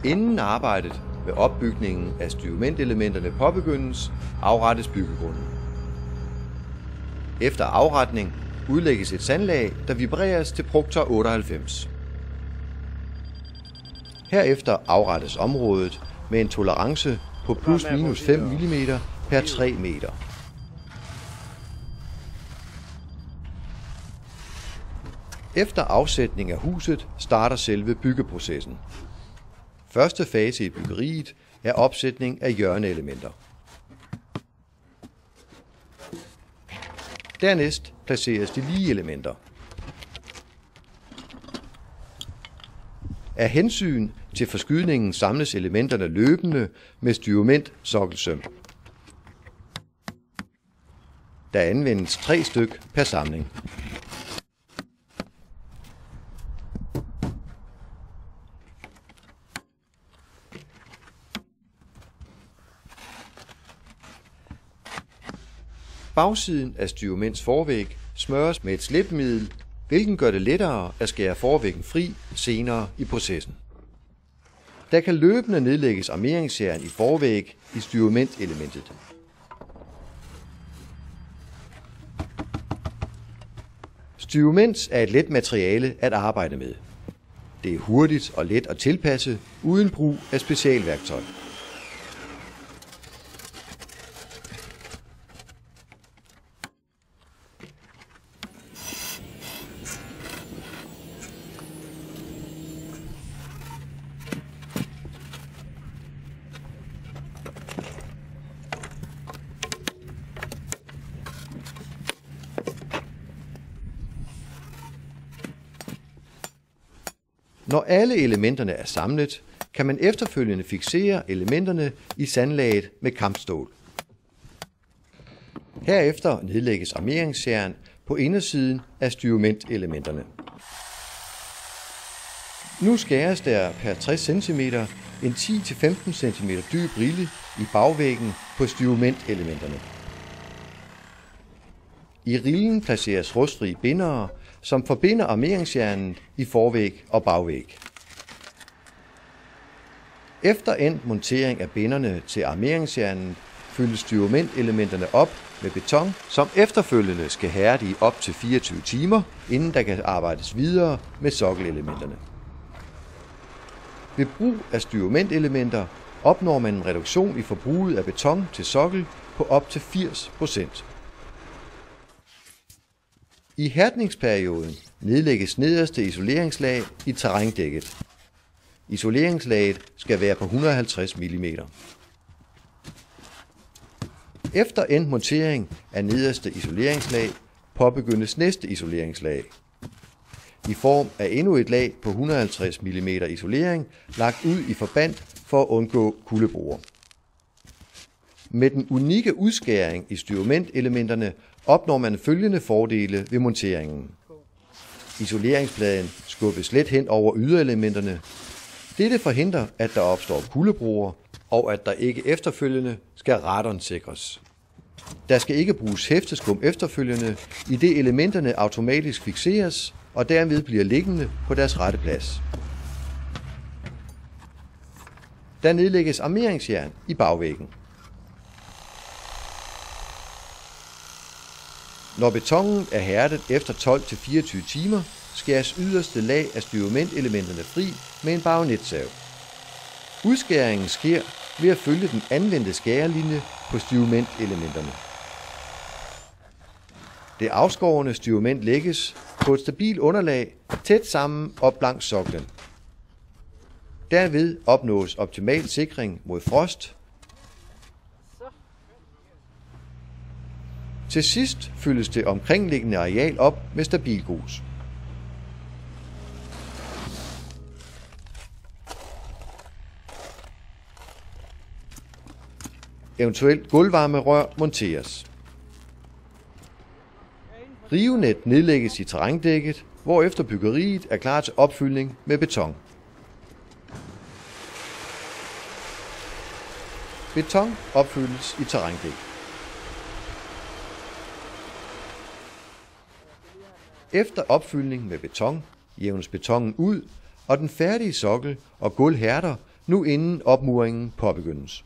Inden arbejdet med opbygningen af styrementelementerne påbegyndes, afrettes byggegrunden. Efter afretning udlægges et sandlag, der vibreres til Proctor 98. Herefter afrettes området med en tolerance på plus/minus 5 mm per 3 meter. Efter afsætning af huset starter selve byggeprocessen. Første fase i byggeriet er opsætning af hjørneelementer. Dernæst placeres de lige elementer. Af hensyn til forskydningen samles elementerne løbende med styrement sokkelsøm. Der anvendes 3 styk per samling. Bagsiden af styrements forvæg smøres med et slipmiddel, hvilken gør det lettere at skære forvæggen fri senere i processen. Der kan løbende nedlægges armeringsjern i forvæg i styrementelementet. Styrement er et let materiale at arbejde med. Det er hurtigt og let at tilpasse uden brug af specialværktøj. Når alle elementerne er samlet, kan man efterfølgende fiksere elementerne i sandlaget med kampstål. Herefter nedlægges armeringsjern på indersiden af styrementelementerne. Nu skæres der per 60 cm en 10-15 cm dyb rille i bagvæggen på styrementelementerne. I rillen placeres rustfrie bindere, som forbinder armeringsjernet i forvæg og bagvæg. Efter endt montering af binderne til armeringsjernet fyldes styrementelementerne op med beton, som efterfølgende skal hærde i op til 24 timer, inden der kan arbejdes videre med sokkelelementerne. Ved brug af styrementelementer opnår man en reduktion i forbruget af beton til sokkel på op til 80%. I hærdningsperioden nedlægges nederste isoleringslag i terrændækket. Isoleringslaget skal være på 150 mm. Efter endt montering af nederste isoleringslag påbegyndes næste isoleringslag i form af endnu et lag på 150 mm isolering lagt ud i forband for at undgå kuldebroer. Med den unikke udskæring i styrementelementerne opnår man følgende fordele ved monteringen. Isoleringspladen skubbes let hen over yderelementerne. Dette forhindrer, at der opstår kuldebroer, og at der ikke efterfølgende skal radonsikres. Der skal ikke bruges hæfteskum efterfølgende, idet elementerne automatisk fikseres og derved bliver liggende på deres rette plads. Der nedlægges armeringsjern i bagvæggen. Når betonen er hærdet efter 12-24 timer, skæres yderste lag af styrementelementerne fri med en bajonetsav. Udskæringen sker ved at følge den anvendte skærelinje på styrementelementerne. Det afskårne styrement lægges på et stabilt underlag tæt sammen op langs soklen. Derved opnås optimal sikring mod frost. Til sidst fyldes det omkringliggende areal op med stabilgrus. Eventuelt gulvvarmerør monteres. Rivenet nedlægges i terrændækket, hvorefter byggeriet er klar til opfyldning med beton. Beton opfyldes i terrændæk. Efter opfyldning med beton jævnes betonen ud, og den færdige sokkel og gulv hærder nu inden opmuringen påbegyndes.